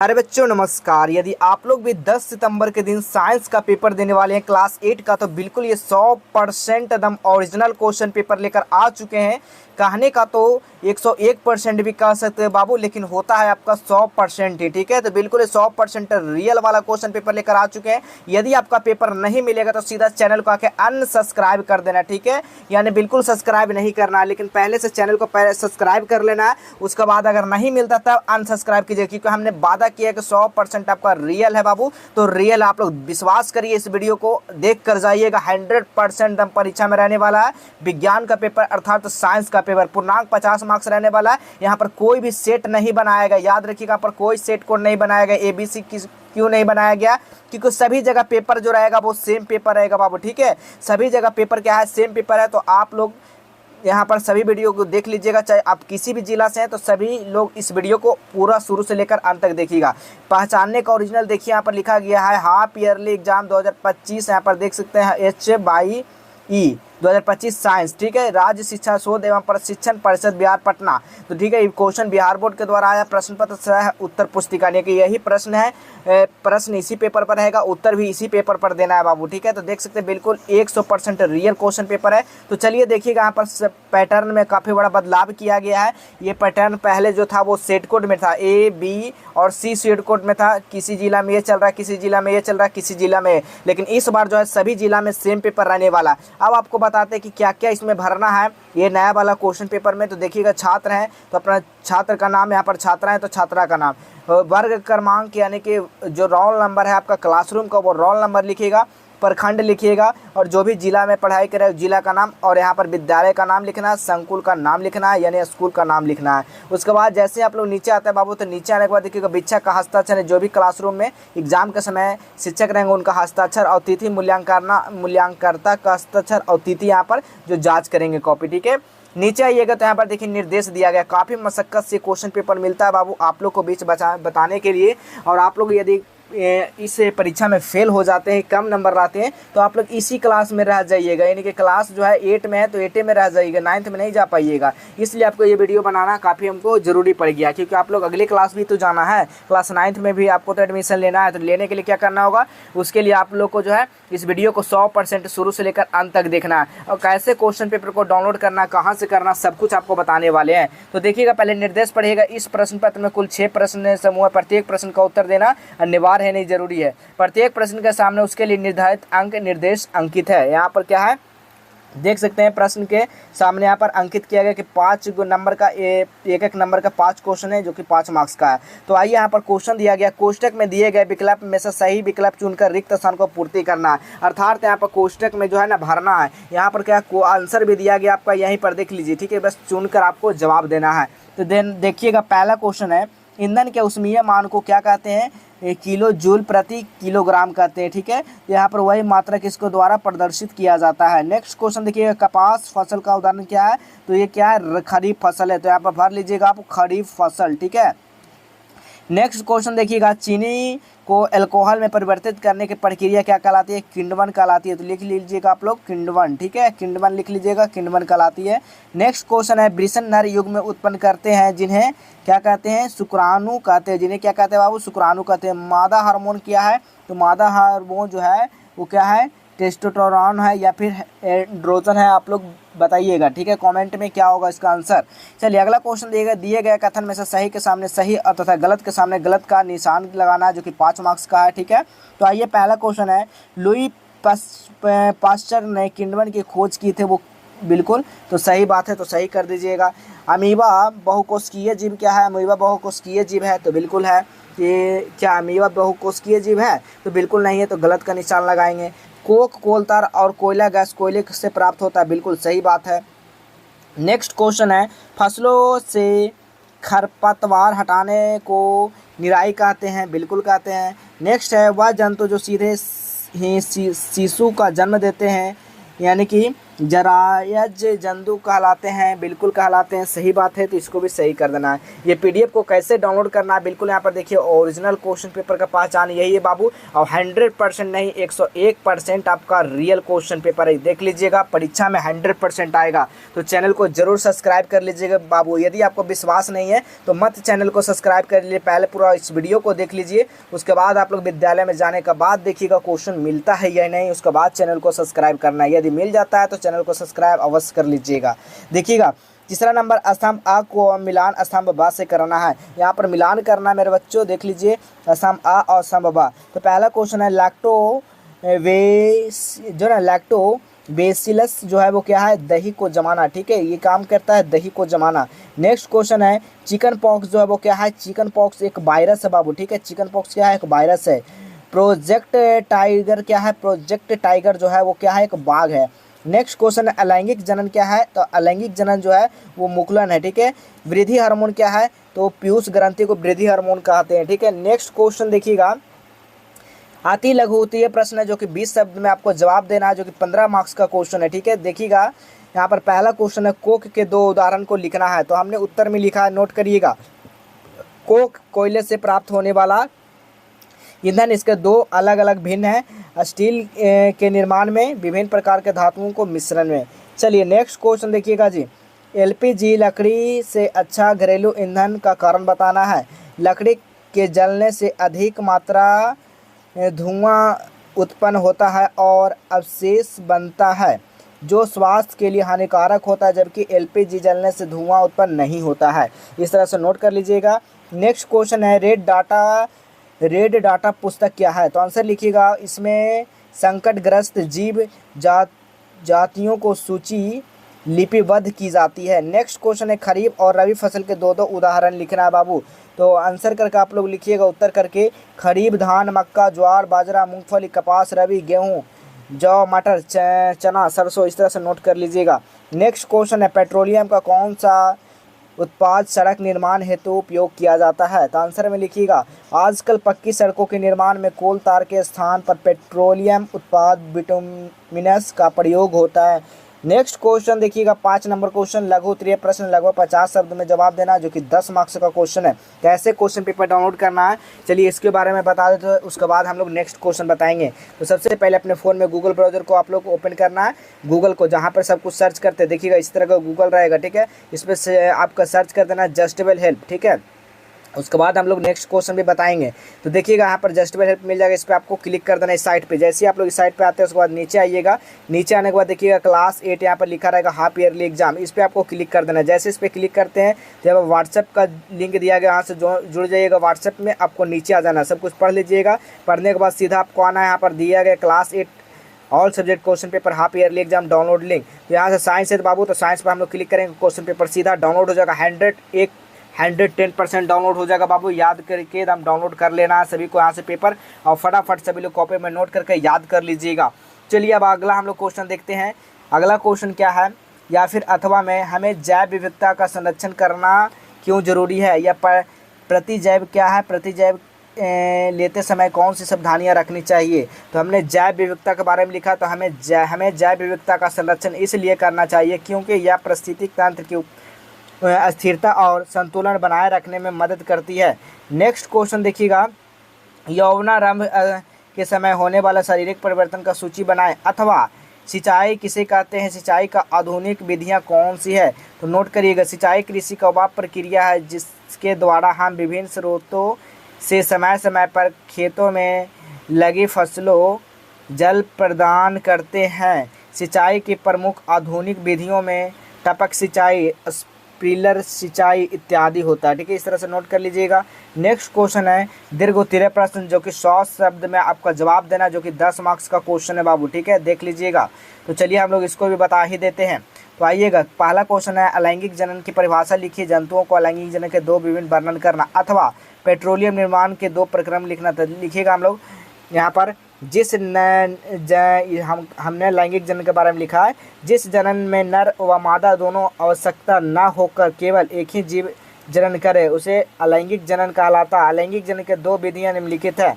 अरे बच्चों नमस्कार। यदि आप लोग भी 10 सितंबर के दिन साइंस का पेपर देने वाले हैं क्लास 8 का, तो बिल्कुल ये 100% एकदम ओरिजिनल क्वेश्चन पेपर लेकर आ चुके हैं। कहने का तो 101% भी कह सकते हैं बाबू, लेकिन होता है आपका 100% ही। ठीक है, तो बिल्कुल ये 100% रियल वाला क्वेश्चन पेपर लेकर आ चुके हैं। यदि आपका पेपर नहीं मिलेगा तो सीधा चैनल को आके अनसब्सक्राइब कर देना। ठीक है, यानी बिल्कुल सब्सक्राइब नहीं करना है, लेकिन पहले से चैनल को पहले सब्सक्राइब कर लेना है। उसके बाद अगर नहीं मिलता तब अनसब्सक्राइब कीजिए, क्योंकि हमने वादा किया कि 100% आपका रियल है बाबू। तो रियल आप लोग विश्वास करिए, इस वीडियो को देख कर जाइएगा। 100% दम परीक्षा में रहने वाला है। विज्ञान का पेपर अर्थात साइंस का पेपर पूर्णांक 50 मार्क्स रहने वाला है। यहाँ पर कोई भी सेट नहीं बनाएगा, याद रखिएगा। यहाँ पर कोई सेट कोड नहीं बनाया गया। ABC क्यों नहीं बनाया गया? क्योंकि सभी जगह पेपर जो रहेगा वो सेम पेपर रहेगा बाबू। ठीक है, सभी जगह पेपर क्या है, सेम पेपर है। तो आप लोग यहाँ पर सभी वीडियो को देख लीजिएगा, चाहे आप किसी भी जिला से हैं, तो सभी लोग इस वीडियो को पूरा शुरू से लेकर अंत तक देखिएगा। पहचानने का ओरिजिनल देखिए, यहाँ पर लिखा गया है हाफ ईयरली एग्जाम 2025। यहाँ पर देख सकते हैं HYE 2025 साइंस। ठीक है, राज्य शिक्षा शोध एवं प्रशिक्षण परिषद बिहार पटना। तो ठीक है, ये क्वेश्चन बिहार बोर्ड के द्वारा आया। प्रश्न पत्र सह उत्तर पुस्तिका, यानी कि यही प्रश्न है। प्रश्न इसी पेपर पर रहेगा, उत्तर भी इसी पेपर पर देना है बाबू। ठीक है, तो देख सकते हैं बिल्कुल 100% रियल क्वेश्चन पेपर है। तो चलिए देखिएगा, यहाँ पर पैटर्न में काफ़ी बड़ा बदलाव किया गया है। ये पैटर्न पहले जो था वो सेट कोड में था, A, B और C सेट कोड में था। किसी जिला में ये चल रहा है, किसी जिला में ये चल रहा है, किसी जिला में। लेकिन इस बार जो है सभी जिला में सेम पेपर रहने वाला। अब आपको बताते हैं कि क्या क्या इसमें भरना है ये नया वाला क्वेश्चन पेपर में। तो देखिएगा, छात्र हैं तो अपना छात्र का नाम, यहाँ पर छात्रा है तो छात्रा का नाम, वर्ग क्रमांक यानी कि जो रोल नंबर है आपका क्लासरूम का वो रोल नंबर लिखिएगा, प्रखंड लिखिएगा, और जो भी जिला में पढ़ाई करे जिला का नाम, और यहाँ पर विद्यालय का नाम लिखना है, संकुल का नाम लिखना है, यानी स्कूल का नाम लिखना है। उसके बाद जैसे आप लोग नीचे आते हैं बाबू, तो नीचे आने के बाद देखिएगा शिक्षक का हस्ताक्षर है। जो भी क्लासरूम में एग्जाम के समय शिक्षक रहेंगे उनका हस्ताक्षर, और तिथि मूल्यांकनकर्ता का हस्ताक्षर, और तिथि यहाँ पर जो जाँच करेंगे कॉपी। ठीक है, नीचे आइएगा तो यहाँ पर देखिए निर्देश दिया गया। काफ़ी मशक्कत से क्वेश्चन पेपर मिलता है बाबू आप लोग को बीच बताने के लिए। और आप लोग यदि इस परीक्षा में फेल हो जाते हैं, कम नंबर लाते हैं, तो आप लोग इसी क्लास में रह जाइएगा। यानी कि क्लास जो है 8 में है तो 8 में रह जाइएगा, 9th में नहीं जा पाइएगा। इसलिए आपको ये वीडियो बनाना काफ़ी हमको ज़रूरी पड़ गया, क्योंकि आप लोग अगली क्लास भी तो जाना है। क्लास 9th में भी आपको तो एडमिशन लेना है। तो लेने के लिए क्या करना होगा, उसके लिए आप लोग को जो है इस वीडियो को 100% शुरू से लेकर अंत तक देखना है। और कैसे क्वेश्चन पेपर को डाउनलोड करना, कहाँ से करना, सब कुछ आपको बताने वाले हैं। तो देखिएगा, पहले निर्देश पढ़िएगा। इस प्रश्न पत्र में कुल 6 प्रश्न समूह है। प्रत्येक प्रश्न का उत्तर देना अनिवार्य है, नहीं जरूरी है। प्रत्येक प्रश्न के सामने उसके लिए निर्धारित अंक निर्देश अंकित है। यहाँ पर क्या है देख सकते हैं, प्रश्न के सामने यहाँ पर अंकित किया गया कि 5 नंबर का एक नंबर का 5 क्वेश्चन है, जो कि 5 मार्क्स का है। तो आइए, यहाँ पर क्वेश्चन दिया गया, कोष्टक में दिए गए विकल्प में से सही विकल्प चुनकर रिक्त स्थान को पूर्ति करना है। अर्थात यहाँ पर कोष्टक में जो है ना भरना है। यहाँ पर क्या आंसर भी दिया गया आपका, यहीं पर देख लीजिए। ठीक है, बस चुनकर आपको जवाब देना है। तो देखिएगा, पहला क्वेश्चन है, ईंधन के ऊष्मीय मान को क्या कहते हैं? किलो जूल प्रति किलोग्राम कहते हैं। ठीक है, यहाँ पर वही मात्रक इसको द्वारा प्रदर्शित किया जाता है। नेक्स्ट क्वेश्चन देखिए, कपास फसल का उदाहरण क्या है? तो ये क्या है? खरीफ फसल है। तो यहाँ पर भर लीजिएगा आप खरीफ फसल। ठीक है, नेक्स्ट क्वेश्चन देखिएगा, चीनी को अल्कोहल में परिवर्तित करने की प्रक्रिया क्या कहलाती है? किण्वन कहलाती है। तो लिख लीजिएगा आप लोग किण्वन। ठीक है, किण्वन लिख लीजिएगा, किण्वन कहलाती है। नेक्स्ट क्वेश्चन है, वृषण नर युग में उत्पन्न करते हैं जिन्हें क्या कहते हैं? शुक्राणु कहते हैं। जिन्हें क्या कहते हैं बाबू? शुक्राणु कहते हैं। मादा हार्मोन क्या है? तो मादा हार्मोन जो है वो क्या है? टेस्टोस्टेरोन है या फिर एंड्रोजन है? आप लोग बताइएगा। ठीक है, कमेंट में क्या होगा इसका आंसर। चलिए, अगला क्वेश्चन दिए गए कथन में से सही के सामने सही तथा गलत के सामने गलत का निशान लगाना है, जो कि 5 मार्क्स का है। ठीक है, तो आइए, पहला क्वेश्चन है, लुई पास्चर ने किण्वन की खोज की थी, वो बिल्कुल तो सही बात है, तो सही कर दीजिएगा। अमीबा बहुकोशिकीय जीव क्या है? अमीबा बहुकोशिकीय जीव है, तो बिल्कुल है। ये क्या अमीबा बहुकोशिकीय जीव है? तो बिल्कुल नहीं है, तो गलत का निशान लगाएंगे। कोक कोलतार और कोयला गैस कोयले से प्राप्त होता है, बिल्कुल सही बात है। नेक्स्ट क्वेश्चन है, फसलों से खरपतवार हटाने को निराई कहते हैं, बिल्कुल कहते हैं। नेक्स्ट है, वह जंतु जो सीधे ही शिशु का जन्म देते हैं, यानी कि जरायज जंतु कहलाते हैं, बिल्कुल कहलाते हैं, सही बात है, तो इसको भी सही कर देना है। ये पीडीएफ को कैसे डाउनलोड करना है, बिल्कुल यहाँ पर देखिए ओरिजिनल क्वेश्चन पेपर का पहचान यही है बाबू, और 100% नहीं 101% आपका रियल क्वेश्चन पेपर है। देख लीजिएगा परीक्षा में 100% आएगा, तो चैनल को जरूर सब्सक्राइब कर लीजिएगा बाबू। यदि आपको विश्वास नहीं है तो मत चैनल को सब्सक्राइब कर लीजिए, पहले पूरा इस वीडियो को देख लीजिए, उसके बाद आप लोग विद्यालय में जाने के बाद देखिएगा क्वेश्चन मिलता है या नहीं, उसके बाद चैनल को सब्सक्राइब करना है। यदि मिल जाता है तो चैनल को सब्सक्राइब अवश्य कर लीजिएगा। देखिएगा तीसरा नंबर स्तंभ अ को मिलान स्तंभ ब से करना है। यहाँ पर मिलान करना है मेरे बच्चों, देख लीजिए स्तंभ अ और स्तंभ ब। तो पहला क्वेश्चन है लैक्टो बेसिलस जो है वो क्या है, दही को जमाना, ठीक है, ये काम करता है दही को जमाना। नेक्स्ट क्वेश्चन है चिकन पॉक्स जो है वो क्या है, चिकन पॉक्स एक वायरस है बाबू, ठीक है, चिकन पॉक्स क्या है, एक वायरस है। प्रोजेक्ट टाइगर क्या है, प्रोजेक्ट टाइगर जो है वो क्या है, एक बाघ है। नेक्स्ट क्वेश्चन है अलैंगिक जनन क्या है, तो अलैंगिक जनन जो है वो मुकुलन है, ठीक है। वृद्धि हार्मोन क्या है, तो पीयूष ग्रंथि को वृद्धि हार्मोन कहते हैं, ठीक है। नेक्स्ट क्वेश्चन देखिएगा अति लघुत्तरीय प्रश्न है जो कि 20 शब्द में आपको जवाब देना है, जो कि 15 मार्क्स का क्वेश्चन है, ठीक है। देखिएगा यहाँ पर पहला क्वेश्चन है कोक के 2 उदाहरण को लिखना है, तो हमने उत्तर में लिखा है, नोट करिएगा। कोक कोयले से प्राप्त होने वाला ईंधन, इसके 2 अलग अलग भिन्न हैं, स्टील के निर्माण में, विभिन्न प्रकार के धातुओं को मिश्रण में। चलिए नेक्स्ट क्वेश्चन देखिएगा जी, एलपीजी लकड़ी से अच्छा घरेलू ईंधन का कारण बताना है। लकड़ी के जलने से अधिक मात्रा धुआं उत्पन्न होता है और अवशेष बनता है जो स्वास्थ्य के लिए हानिकारक होता है, जबकि एलपीजी जलने से धुआं उत्पन्न नहीं होता है। इस तरह से नोट कर लीजिएगा। नेक्स्ट क्वेश्चन है रेड डाटा पुस्तक क्या है, तो आंसर लिखिएगा, इसमें संकटग्रस्त जीव जातियों को सूची लिपिबद्ध की जाती है। नेक्स्ट क्वेश्चन है खरीफ और रबी फसल के 2 उदाहरण लिखना है बाबू, तो आंसर करके आप लोग लिखिएगा उत्तर करके, खरीफ धान मक्का ज्वार बाजरा मूंगफली कपास, रबी गेहूँ जौ मटर चना सरसों, इस तरह से नोट कर लीजिएगा। नेक्स्ट क्वेश्चन है पेट्रोलियम का कौन सा उत्पाद सड़क निर्माण हेतु उपयोग किया जाता है, तो आंसर में लिखिएगा, आजकल पक्की सड़कों के निर्माण में कोल तार के स्थान पर पेट्रोलियम उत्पाद बिटुमिनस का प्रयोग होता है। नेक्स्ट क्वेश्चन देखिएगा 5 नंबर क्वेश्चन लघु उत्तरीय प्रश्न, लगभग 50 शब्द में जवाब देना, जो कि 10 मार्क्स का क्वेश्चन है। कैसे क्वेश्चन पेपर डाउनलोड करना है, चलिए इसके बारे में बता देते हैं, उसके बाद हम लोग नेक्स्ट क्वेश्चन बताएंगे। तो सबसे पहले अपने फ़ोन में गूगल ब्राउजर को आप लोग को ओपन करना है, गूगल को जहाँ पर सब कुछ सर्च करते हैं, देखिएगा इस तरह का गूगल रहेगा, ठीक है, इस पर से आपका सर्च कर देना जस्टेबल हेल्प, ठीक है। उसके बाद हम लोग नेक्स्ट क्वेश्चन भी बताएंगे। तो देखिएगा यहाँ पर जस्टेबल हेल्प मिल जाएगा, इस पर आपको क्लिक कर देना इस साइट पे। जैसे ही आप लोग इस साइट पे आते हैं उसके बाद नीचे आइएगा, नीचे आने के बाद देखिएगा क्लास 8 यहाँ पर लिखा रहेगा हाफ ईयरली एग्जाम, इस पर आपको क्लिक कर देना। जैसे इस पर क्लिक करते हैं जब व्हाट्सएप का लिंक दिया गया, यहाँ से जुड़ जाइएगा व्हाट्सएप में, आपको नीचे आ जाना, सब कुछ पढ़ लीजिएगा। पढ़ने के बाद सीधा आपको आना है, यहाँ पर दिया गया class 8 all subject question paper half yearly exam download link. तो यहाँ से साइंस है बाबू, तो साइंस पर हम लोग क्लिक करेंगे, क्वेश्चन पेपर सीधा डाउनलोड हो जाएगा, 110% डाउनलोड हो जाएगा बाबू। याद करके एकदम डाउनलोड कर लेना है सभी को यहाँ से पेपर, और फटाफट सभी लोग कॉपी में नोट करके याद कर लीजिएगा। चलिए अब अगला हम लोग क्वेश्चन देखते हैं। अगला क्वेश्चन क्या है, या फिर अथवा में हमें जैव विविधता का संरक्षण करना क्यों जरूरी है, या प्रतिजैव क्या है, प्रतिजैव लेते समय कौन सी सावधानियां रखनी चाहिए। तो हमने जैव विविधता के बारे में लिखा, तो हमें जैव विविधता का संरक्षण इसलिए करना चाहिए क्योंकि यह पारिस्थितिक तंत्र की स्थिरता और संतुलन बनाए रखने में मदद करती है। नेक्स्ट क्वेश्चन देखिएगा, यौवनारंभ के समय होने वाला शारीरिक परिवर्तन का सूची बनाएं, अथवा सिंचाई किसे कहते हैं, सिंचाई का आधुनिक विधियां कौन सी है। तो नोट करिएगा, सिंचाई कृषि का वह प्रक्रिया है जिसके द्वारा हम विभिन्न स्रोतों से समय समय पर खेतों में लगी फसलों जल प्रदान करते हैं। सिंचाई की प्रमुख आधुनिक विधियों में टपक सिंचाई, स्प्रिंकलर सिंचाई इत्यादि होता है, ठीक है, इस तरह से नोट कर लीजिएगा। नेक्स्ट क्वेश्चन है दीर्घ उत्तरीय प्रश्न, जो कि 100 शब्द में आपका जवाब देना, जो कि 10 मार्क्स का क्वेश्चन है बाबू, ठीक है, देख लीजिएगा। तो चलिए हम लोग इसको भी बता ही देते हैं। तो आइएगा, पहला क्वेश्चन है अलैंगिक जनन की परिभाषा लिखिए, जंतुओं को अलैंगिक जनन के 2 विभिन्न वर्णन करना, अथवा पेट्रोलियम निर्माण के 2 प्रक्रम लिखना। तो लिखिएगा हम लोग यहाँ पर, हमने लैंगिक जनन के बारे में लिखा है, जिस जनन में नर व मादा दोनों आवश्यकता न होकर केवल एक ही जीव जनन करे उसे अलैंगिक जनन कहलाता है। अलैंगिक जनन के 2 विधियां निम्नलिखित है।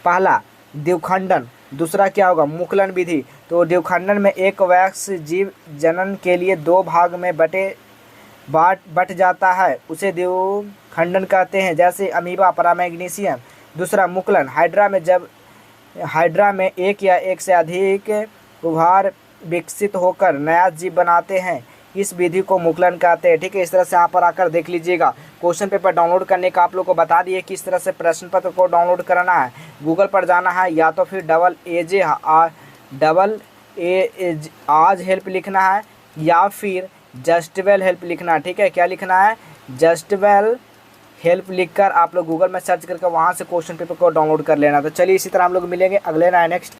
पहला द्विखंडन, दूसरा क्या होगा मुकुलन विधि। तो द्विखंडन में एक वयस्क जीव जनन के लिए दो भाग में बट जाता है, उसे द्विखंडन कहते हैं, जैसे अमीबा, परामैग्नीशियम। दूसरा मुकुलन, हाइड्रा में एक या एक से अधिक उभार विकसित होकर नया जीव बनाते हैं, इस विधि को मुकुलन कहते हैं। ठीक है, इस तरह से यहाँ पर आकर देख लीजिएगा। क्वेश्चन पेपर डाउनलोड करने का आप लोग को बता दिए किस तरह से प्रश्न पत्र को डाउनलोड करना है। गूगल पर जाना है, या तो फिर आज हेल्प लिखना है, या फिर जस्टवेल हेल्प लिखना है। ठीक है, क्या लिखना है, जस्टवेल हेल्प लिखकर आप लोग गूगल में सर्च करके वहाँ से क्वेश्चन पेपर को डाउनलोड कर लेना। तो चलिए इसी तरह हम लोग मिलेंगे अगले नेक्स्ट